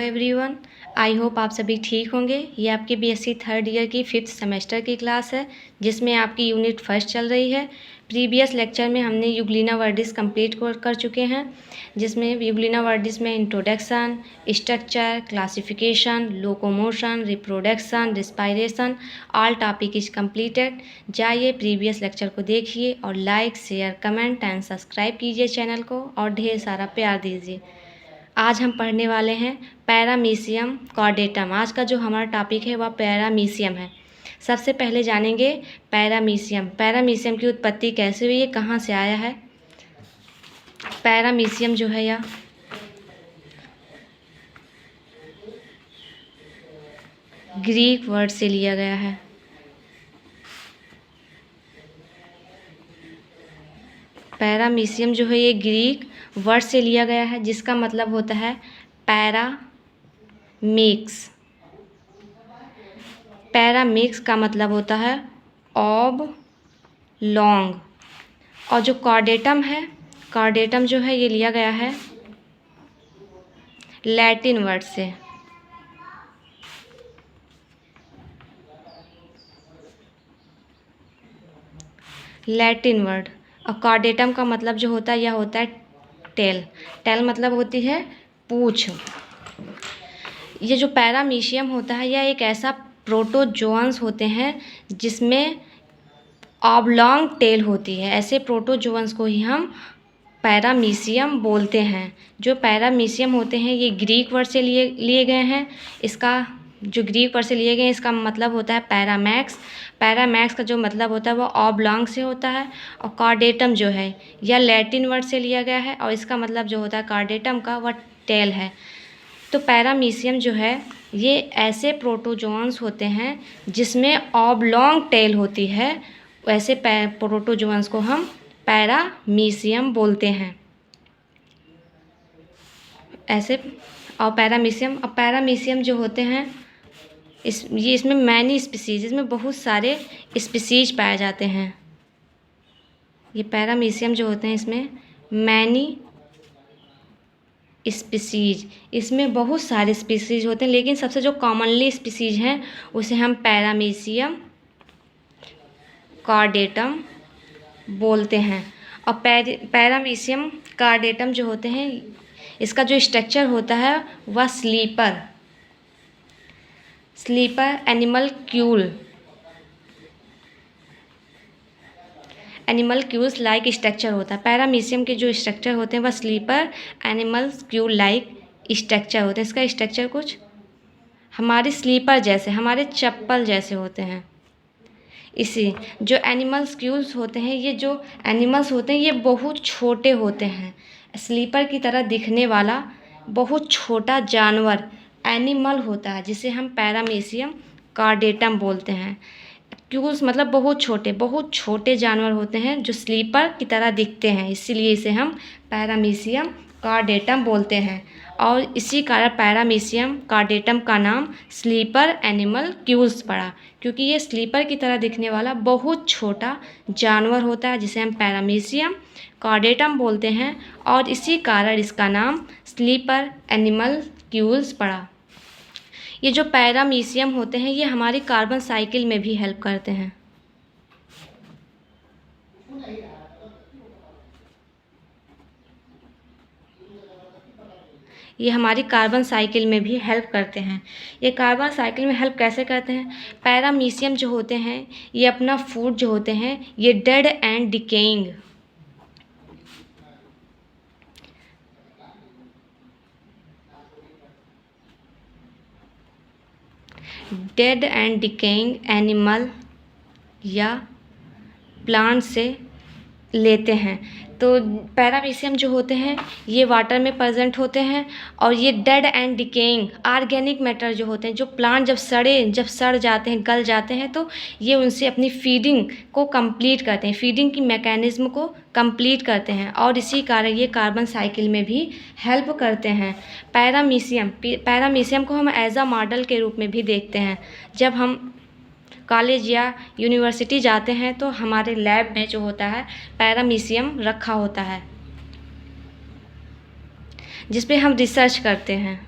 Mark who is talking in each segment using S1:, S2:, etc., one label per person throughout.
S1: Everyone, I hope आप सभी ठीक होंगे। ये आपकी बीएससी थर्ड ईयर की 5th सेमेस्टर की क्लास है, जिसमें आपकी यूनिट फर्स्ट चल रही है। प्रीवियस लेक्चर में हमने यूग्लिना वर्डिस कंप्लीट कर चुके हैं, जिसमें यूग्लिना वर्डिस में introduction, structure, classification, locomotion, reproduction, respiration, all topic is completed. जाइए प्रीवियस लेक्चर को देखिए और like, share, comment and subscribe कीजिए चैनल को और ढेर सारा प्यार दीजिए। आज हम पढ़ने वाले हैं पैरामीशियम कॉर्डेटम। आज का जो हमारा टॉपिक है वह पैरामीशियम है। सबसे पहले जानेंगे पैरामीशियम। पैरामीशियम की उत्पत्ति कैसे हुई है, कहाँ से आया है। पैरामीशियम जो है यह ग्रीक वर्ड से लिया गया है। पैरामीशियम जो है ये ग्रीक वर्ड से लिया गया है, जिसका मतलब होता है पैरामिक्स। पैरामिक्स का मतलब होता है ऑब लॉन्ग। और जो कॉर्डेटम है, कॉर्डेटम जो है ये लिया गया है लैटिन वर्ड से। Latin word. और कॉर्डेटम का मतलब जो होता है यह होता है टेल। टेल मतलब होती है पूंछ। ये जो पैरामीशियम होता है यह एक ऐसा प्रोटोजोअन्स होते हैं जिसमें ऑबलॉन्ग टेल होती है। ऐसे प्रोटोजोअन्स को ही हम पैरामीशियम बोलते हैं। जो पैरामीशियम होते हैं ये ग्रीक वर्ड से लिए गए हैं। इसका जो ग्रीक वर्ड से लिए गए हैं इसका मतलब होता है पैरामैक्स। पैरामैक्स का जो मतलब होता है वो ऑबलॉन्ग से होता है। और कॉर्डेटम जो है यह लैटिन वर्ड से लिया गया है और इसका मतलब जो होता है कॉर्डेटम का वह टेल है। तो पैरामीशियम जो है ये ऐसे प्रोटोजोअन्स होते हैं जिसमें ऑबलॉन्ग टेल होती है। वैसे प्रोटोजोअन्स को हम पैरामीशियम बोलते हैं। ऐसे और पैरामीशियम जो होते हैं इसमें मैनी स्पीसीज, इसमें बहुत सारे स्पीसीज पाए जाते हैं। ये पैरामीशियम जो होते हैं इसमें मैनी स्पीसीज, इसमें बहुत सारे स्पीसीज होते हैं, लेकिन सबसे जो कॉमनली स्पीसीज हैं उसे हम पैरामीशियम कॉर्डेटम बोलते हैं। और पैरामीशियम कॉर्डेटम जो होते हैं इसका जो स्ट्रक्चर होता है वह स्लीपर एनिमल क्यूल्स लाइक स्ट्रक्चर होता है। पैरामीशियम के जो स्ट्रक्चर होते हैं वह sleeper animal Kiul like structure होते हैं। इसका स्ट्रक्चर कुछ हमारे स्लीपर जैसे, हमारे चप्पल जैसे होते हैं। इसी जो एनिमल्स क्यूल्स होते हैं, ये जो एनिमल्स होते हैं ये बहुत छोटे होते हैं। स्लीपर की तरह दिखने वाला बहुत छोटा जानवर एनिमल होता है जिसे हम पैरामीशियम कॉर्डेटम बोलते हैं। क्यूल्स मतलब बहुत छोटे जानवर होते हैं जो स्लीपर की तरह दिखते हैं, इसीलिए इसे हम पैरामीशियम कॉर्डेटम बोलते हैं। और इसी कारण पैरामीशियम कॉर्डेटम का नाम स्लीपर एनिमल क्यूल्स पड़ा, क्योंकि ये स्लीपर की तरह दिखने वाला बहुत छोटा जानवर होता है जिसे हम पैरामीशियम कॉर्डेटम बोलते हैं। और इसी कारण इसका नाम स्लीपर एनिमल क्यूल्स पड़ा। ये जो पैरामीशियम होते हैं ये हमारी कार्बन साइकिल में भी हेल्प करते हैं। ये हमारी कार्बन साइकिल में भी हेल्प करते हैं। ये कार्बन साइकिल में हेल्प कैसे करते हैं? पैरामीशियम जो होते हैं ये अपना फूड जो होते हैं ये डेड एंड डिकेइंग एनिमल या प्लांट से लेते हैं। तो पैरामीशियम जो होते हैं ये वाटर में प्रेजेंट होते हैं और ये dead and decaying organic matter जो होते हैं, जो प्लांट जब सड़ जाते हैं, गल जाते हैं, तो ये उनसे अपनी फीडिंग को कंप्लीट करते हैं, फीडिंग की मैकेनिज्म को कंप्लीट करते हैं और इसी कारण ये कार्बन साइकिल में भी हेल्प करते हैं। पैरामीशियम को हम एज अ मॉडल के रूप में भी देखते हैं। जब हम कॉलेज या यूनिवर्सिटी जाते हैं तो हमारे लैब में जो होता है पैरामीशियम रखा होता है जिस पे हम रिसर्च करते हैं।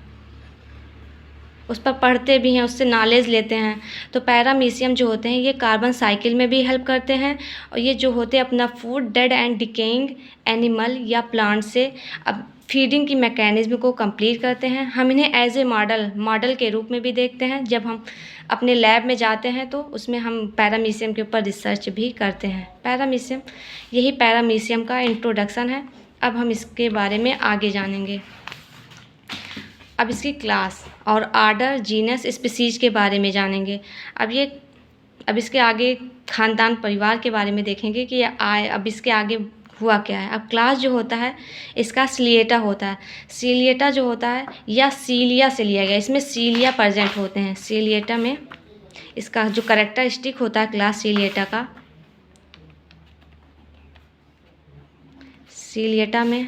S1: उस पर पढ़ते भी हैं, उससे नॉलेज लेते हैं। तो पैरामीशियम जो होते हैं ये कार्बन साइकिल में भी हेल्प करते हैं, और ये जो होते हैं अपना food dead and decaying animal या प्लांट से अब फीडिंग की मैकेनिज्म को कंप्लीट करते हैं। हम इन्हें एज ए मॉडल के रूप में भी देखते हैं। जब हम अपने लैब में जाते हैं तो उसमें हम पैरामीशियम के ऊपर रिसर्च भी करते हैं। पैरामीशियम, यही पैरामीशियम का इंट्रोडक्शन है। अब हम इसके बारे में आगे जानेंगे। अब इसकी क्लास और आर्डर, जीनस, स्पीसीज के बारे में जानेंगे। अब इसके आगे ख़ानदान, परिवार के बारे में देखेंगे कि अब इसके आगे हुआ क्या है। अब क्लास जो होता है इसका सिलिएटा होता है। सिलिएटा जो होता है या सीलिया से लिया गया, इसमें सीलिया प्रेजेंट होते हैं। सिलिएटा में इसका जो कैरेक्टरिस्टिक होता है क्लास सिलिएटा का, सिलिएटा में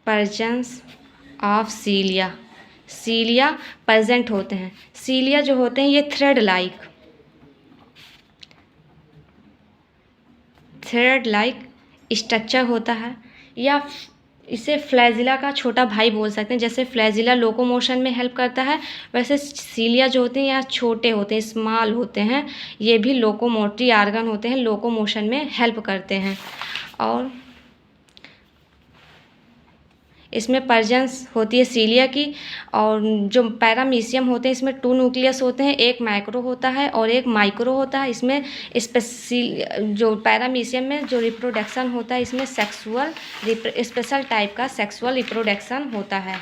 S1: प्रेजेंस ऑफ सीलिया प्रेजेंट होते हैं। सीलिया जो होते हैं ये थ्रेड लाइक स्ट्रक्चर होता है, या इसे फ्लैजिला का छोटा भाई बोल सकते हैं। जैसे फ्लैजिला लोकोमोशन में हेल्प करता है, वैसे सीलिया जो होते हैं या छोटे होते हैं, स्मॉल होते हैं, ये भी लोकोमोटरी आर्गन होते हैं, लोकोमोशन में हेल्प करते हैं। और इसमें प्रेजेंस होती है सीलिया की। और जो पैरामीशियम होते हैं इसमें 2 न्यूक्लियस होते हैं, एक मैक्रो होता है और एक माइक्रो होता है। इसमें जो पैरामीशियम में जो रिप्रोडक्शन होता है इसमें स्पेशल टाइप का सेक्सुअल रिप्रोडक्शन होता है।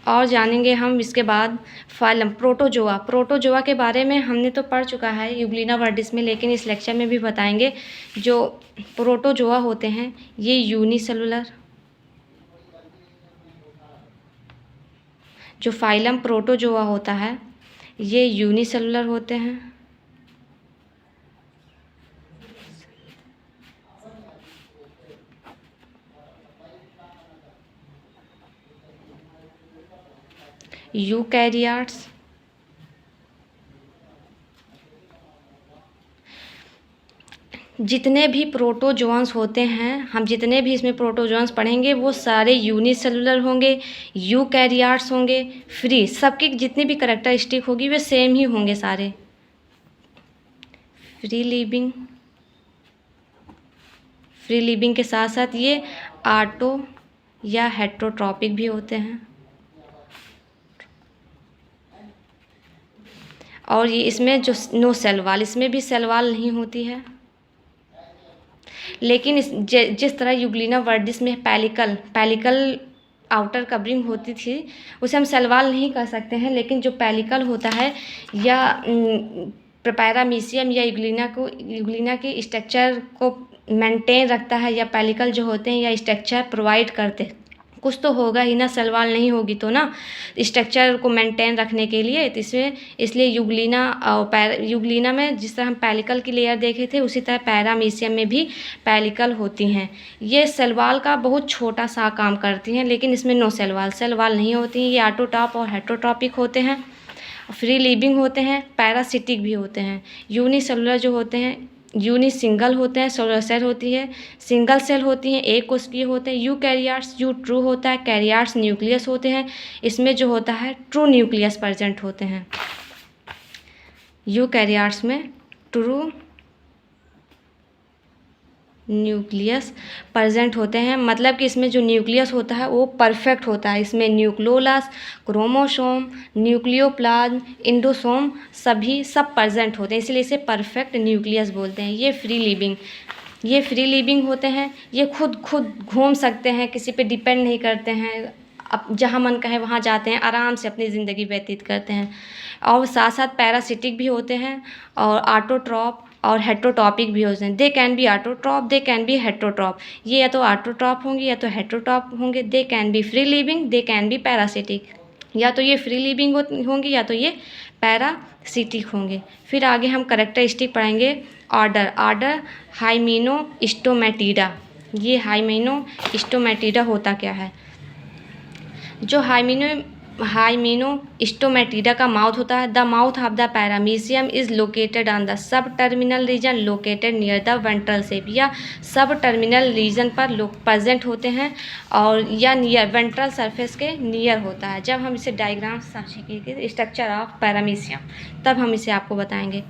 S1: और जानेंगे हम इसके बाद फाइलम प्रोटोजोआ के बारे में हमने तो पढ़ चुका है यूग्लिना वर्डिस में, लेकिन इस लेक्चर में भी बताएंगे। जो प्रोटोजोआ होते हैं ये यूनिसेलुलर, जो फाइलम प्रोटोजोआ होता है ये यूनिसेलुलर होते हैं। यूकैरियोट्स जितने भी प्रोटोजोन्स होते हैं, हम जितने भी इसमें प्रोटोजोन्स पढ़ेंगे वो सारे यूनिसेलुलर होंगे, यूकैरियोट्स होंगे, फ्री, सबकी जितनी भी कैरेक्टरिस्टिक होगी वे सेम ही होंगे सारे। फ्री लिविंग के साथ साथ ये ऑटो या हेटेरोट्रॉपिक भी होते हैं। और ये इसमें जो नो सेल वॉल, इसमें भी सेल वॉल नहीं होती है। लेकिन जिस तरह यूग्लिना वर्डिस में पैलिकल आउटर कवरिंग होती थी, उसे हम सेल वॉल नहीं कह सकते हैं। लेकिन जो पैलिकल होता है या पैरामीशियम या यूग्लिना के स्ट्रक्चर को मेंटेन रखता है, या पैलिकल जो होते हैं या स्ट्रक्चर प्रोवाइड करते, कुछ तो होगा ही ना, सेल वॉल नहीं होगी तो ना स्ट्रक्चर को मेंटेन रखने के लिए। तो इसलिए यूग्लिना में जिस तरह हम पैलिकल की लेयर देखे थे उसी तरह पैरामीशियम में भी पैलिकल होती हैं। ये सेल वॉल का बहुत छोटा सा काम करती हैं, लेकिन इसमें नो सेल वॉल नहीं होती हैं। ये ऑटोटॉप और हेटेरोट्रॉपिक होते हैं, फ्री लिविंग होते हैं, पैरासिटिक भी होते हैं। यूनिसेलुलर जो होते हैं, सिंगल होते हैं, सोलर सेल होती है, सिंगल सेल होती हैं, एक कोशिकीय होते हैं। यूकैरियोट्स ट्रू होता है, कैरियोट्स न्यूक्लियस होते हैं, इसमें जो होता है ट्रू न्यूक्लियस प्रेजेंट होते हैं। यूकैरियोट्स में ट्रू न्यूक्लियस प्रेजेंट होते हैं, मतलब कि इसमें जो न्यूक्लियस होता है वो परफेक्ट होता है। इसमें न्यूक्लियोलस, क्रोमोसोम, न्यूक्लियोप्लाज्म, इंडोसोम सब प्रेजेंट होते हैं, इसलिए इसे परफेक्ट न्यूक्लियस बोलते हैं। ये फ्री लिविंग होते हैं, ये खुद घूम सकते हैं, किसी पे डिपेंड नहीं करते हैं, अब जहाँ मन कहे वहाँ जाते हैं, आराम से अपनी ज़िंदगी व्यतीत करते हैं। और साथ साथ पैरासिटिक भी होते हैं, और ऑटोट्रॉप और हेटेरोट्रॉपिक भी होते हैं। They can be autotroph, they can be heterotroph. ये या तो ऑटोट्रॉप होंगे या तो हेटेरोट्रॉप होंगे। They can be free living, they can be parasitic, या तो ये फ्री लिविंग होंगी या तो ये पैरासिटिक होंगे। फिर आगे हम कैरेक्टरिस्टिक पढ़ेंगे। ऑर्डर हाइमेनोस्टोमैटिडा। ये हाइमेनोस्टोमैटिडा होता क्या है? जो हाइमेनो स्टोमेटिडा का माउथ होता है। The mouth of the paramecium is located on the sub terminal region located near the ventral side, या सब टर्मिनल रीजन पर लोग प्रेजेंट होते हैं और या नियर वेंट्रल सरफेस के नियर होता है। जब हम इसे डायग्राम समझेंगे स्ट्रक्चर ऑफ पैरामीशियम तब हम इसे आपको बताएंगे।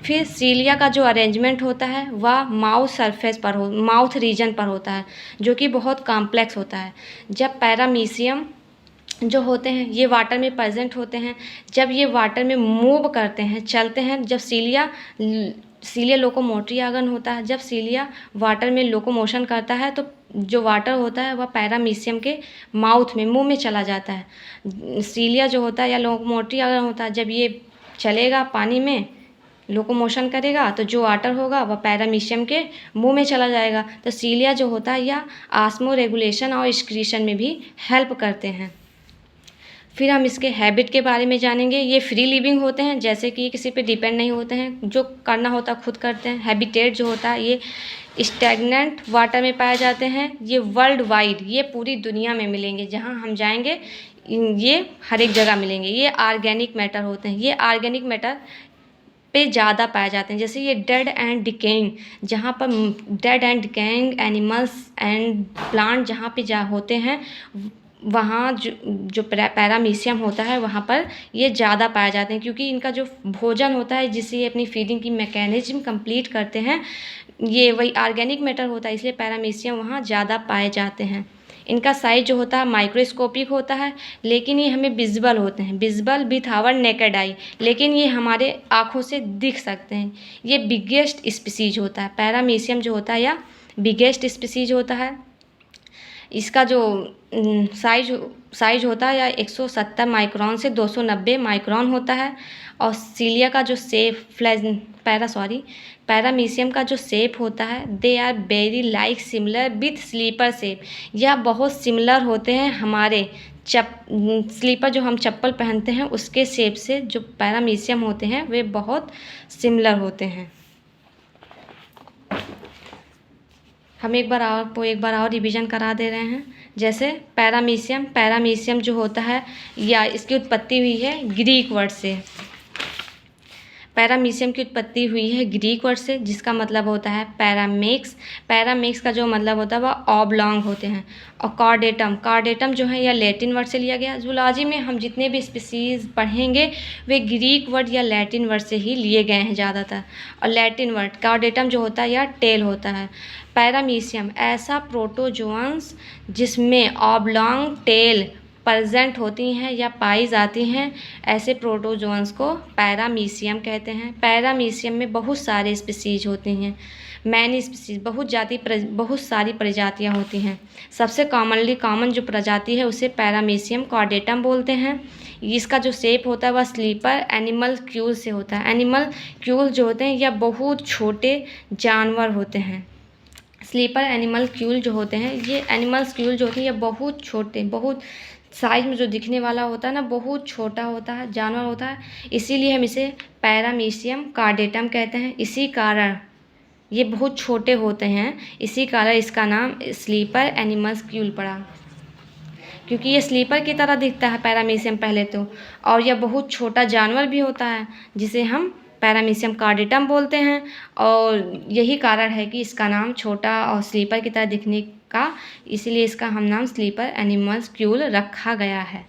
S1: फिर सीलिया का जो अरेंजमेंट होता है वह माउथ सरफेस पर माउथ रीजन पर होता है, जो कि बहुत कॉम्प्लेक्स होता है। जब पैरामीशियम जो होते हैं ये वाटर में प्रेजेंट होते हैं, जब ये वाटर में मूव करते हैं, चलते हैं, जब सीलिया लोकोमोटरी आर्गन होता है, जब सीलिया वाटर में लोकोमोशन करता है तो जो वाटर होता है वह पैरामीशियम के माउथ में, मुंह में चला जाता है। सीलिया जो होता है या लोकोमोटरी आर्गन होता है, जब ये चलेगा पानी में लोकोमोशन करेगा तो जो वाटर होगा वह पैरामीशियम के मुंह में चला जाएगा। तो सीलिया जो होता है यह ऑस्मो रेगुलेशन और एक्सक्रीशन में भी हेल्प करते हैं। फिर हम इसके हैबिट के बारे में जानेंगे। ये फ्री लिविंग होते हैं, जैसे कि किसी पे डिपेंड नहीं होते हैं, जो करना होता है खुद करते हैं। हैबिटेट जो होता है ये स्टैग्नेंट वाटर में पाए जाते हैं। ये वर्ल्ड वाइड, ये पूरी दुनिया में मिलेंगे, जहाँ हम जाएंगे ये हर एक जगह मिलेंगे। ये ऑर्गेनिक मैटर होते हैं, ये ऑर्गेनिक मैटर पे ज़्यादा पाए जाते हैं। जैसे ये डेड एंड डिकेइंग, जहाँ पर dead and decaying animals and plant जहाँ पे होते हैं वहाँ जो पैरामीशियम होता है वहाँ पर ये ज़्यादा पाए जाते हैं, क्योंकि इनका जो भोजन होता है जिससे ये अपनी फीडिंग की मैकेनिज्म कंप्लीट करते हैं ये वही ऑर्गेनिक मैटर होता है, इसलिए पैरामीशियम वहाँ ज़्यादा पाए जाते हैं। इनका साइज जो होता है माइक्रोस्कोपिक होता है, लेकिन ये हमें विजिबल होते हैं, visible with our naked eye, लेकिन ये हमारे आँखों से दिख सकते हैं। ये बिगेस्ट स्पीसीज होता है, पैरामीशियम जो होता है या बिगेस्ट स्पीसीज होता है। इसका जो साइज होता है या 170 माइक्रोन से 290 माइक्रोन होता है। और सीलिया का जो पैरामीशियम का जो शेप होता है they are very like similar with sleeper shape, यह बहुत सिमिलर होते हैं हमारे स्लीपर जो हम चप्पल पहनते हैं उसके शेप से। जो पैरामीशियम होते हैं वे बहुत सिमिलर होते हैं। हम एक बार और रिवीजन करा दे रहे हैं। जैसे पैरामीशियम जो होता है या इसकी उत्पत्ति हुई है ग्रीक वर्ड से। पैरामीशियम की उत्पत्ति हुई है ग्रीक वर्ड से, जिसका मतलब होता है पैरामेक्स का जो मतलब होता है वह ऑबलॉन्ग होते हैं। और कार्डेटम जो है यह लैटिन वर्ड से लिया गया। जूलॉजी में हम जितने भी स्पीसीज पढ़ेंगे वे ग्रीक वर्ड या लैटिन वर्ड से ही लिए गए हैं ज़्यादातर। और लैटिन वर्ड कार्डेटम जो होता है यह टेल होता है। पैरामीशियम ऐसा प्रोटोजोअन्स जिसमें ऑबलॉन्ग टेल प्रेजेंट होती हैं या पाई जाती हैं, ऐसे प्रोटोजोअन्स को पैरामीशियम कहते हैं। पैरामीशियम में बहुत सारे स्पीसीज होती हैं, मैनी स्पीसीज, बहुत सारी प्रजातियां होती हैं। सबसे कॉमन जो प्रजाति है उसे पैरामीशियम कार्डेटम बोलते हैं। इसका जो शेप होता है वह स्लीपर एनिमल क्यूल से होता है। एनिमल क्यूल जो होते हैं यह बहुत छोटे जानवर होते हैं। स्लीपर एनिमल क्यूल जो होते हैं ये एनिमल्स क्यूल जो होते हैं ये बहुत छोटे, बहुत साइज में जो दिखने वाला होता है ना बहुत छोटा होता है जानवर होता है, इसीलिए हम इसे पैरामीशियम कार्डेटम कहते हैं। इसी कारण ये बहुत छोटे होते हैं, इसी कारण इसका नाम स्लीपर एनिमल्स क्यूल पड़ा, क्योंकि ये स्लीपर की तरह दिखता है पैरामीशियम पहले तो, और यह बहुत छोटा जानवर भी होता है जिसे हम पैरामीशियम कार्डेटम बोलते हैं। और यही कारण है कि इसका नाम छोटा और स्लीपर की तरह दिखने का, इसीलिए इसका हम नाम स्लीपर एनिमल्स क्यूल रखा गया है।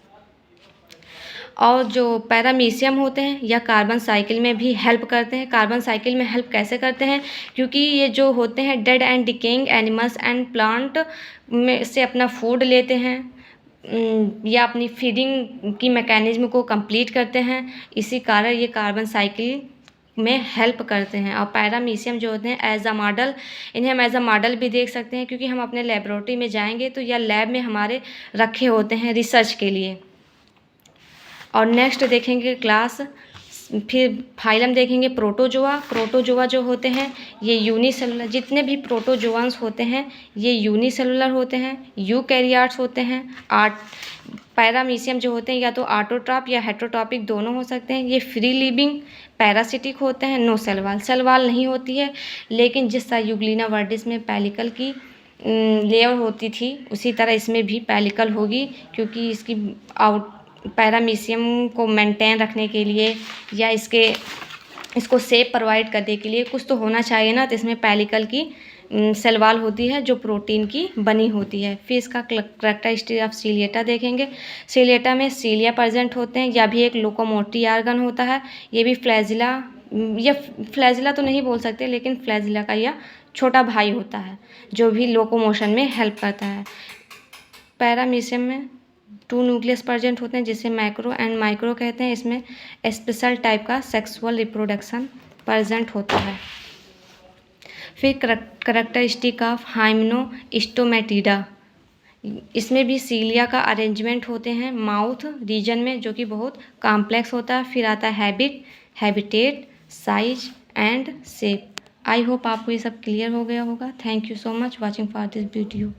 S1: और जो पैरामीशियम होते हैं यह कार्बन साइकिल में भी हेल्प करते हैं। कार्बन साइकिल में हेल्प कैसे करते हैं, क्योंकि ये जो होते हैं dead and decaying animals and plant में से अपना फूड लेते हैं या अपनी फीडिंग की मैकेनिज्म को कंप्लीट करते हैं, इसी कारण ये कार्बन साइकिल में हेल्प करते हैं। और पैरामीशियम जो होते हैं एज अ मॉडल, इन्हें हम एज अ मॉडल भी देख सकते हैं, क्योंकि हम अपने लेबोरेटरी में जाएंगे तो यह लैब में हमारे रखे होते हैं रिसर्च के लिए। और नेक्स्ट देखेंगे क्लास, फिर फाइलम देखेंगे प्रोटोजोआ जो होते हैं ये यूनिसेलुलर, जितने भी प्रोटोजोअन्स होते हैं ये यूनिसेलुलर होते हैं, यूकैरियोट्स होते हैं। पैरामीशियम जो होते हैं या तो ऑटोट्रॉप या हेटेरोट्रॉपिक दोनों हो सकते हैं। ये फ्री लिविंग पैरासिटिक होते हैं, नो सेल वॉल नहीं होती है, लेकिन जिस तरह यूग्लिना वर्डिस में पेलिकल की लेयर होती थी उसी तरह इसमें भी पेलिकल होगी, क्योंकि इसकी पैरामीशियम को मेंटेन रखने के लिए या इसको शेप प्रोवाइड करने के लिए कुछ तो होना चाहिए ना। तो इसमें पेलिकल की सेल वॉल होती है जो प्रोटीन की बनी होती है। फिर इसका कैरेक्टरिस्टिक ऑफ सीलिएटा देखेंगे। सीलिएटा में सीलिया प्रेजेंट होते हैं, या भी एक लोकोमोटिव ऑर्गन होता है। ये भी फ्लैजिला, या फ्लैजिला तो नहीं बोल सकते, लेकिन फ्लैजिला का यह छोटा भाई होता है जो भी लोकोमोशन में हेल्प करता है। पैरामीशियम में 2 न्यूक्लियस प्रेजेंट होते हैं जिसे मैक्रो एंड माइक्रो कहते हैं। इसमें स्पेशल टाइप का सेक्सुअल रिप्रोडक्शन प्रेजेंट होता है। फिर कैरेक्टरिस्टिक ऑफ हाइमेनोस्टोमेटिडा, इसमें भी सीलिया का अरेंजमेंट होते हैं माउथ रीजन में, जो कि बहुत कॉम्प्लेक्स होता है। फिर आता है habitat, size and shape. I hope आपको ये सब क्लियर हो गया होगा। Thank you so much watching for this video.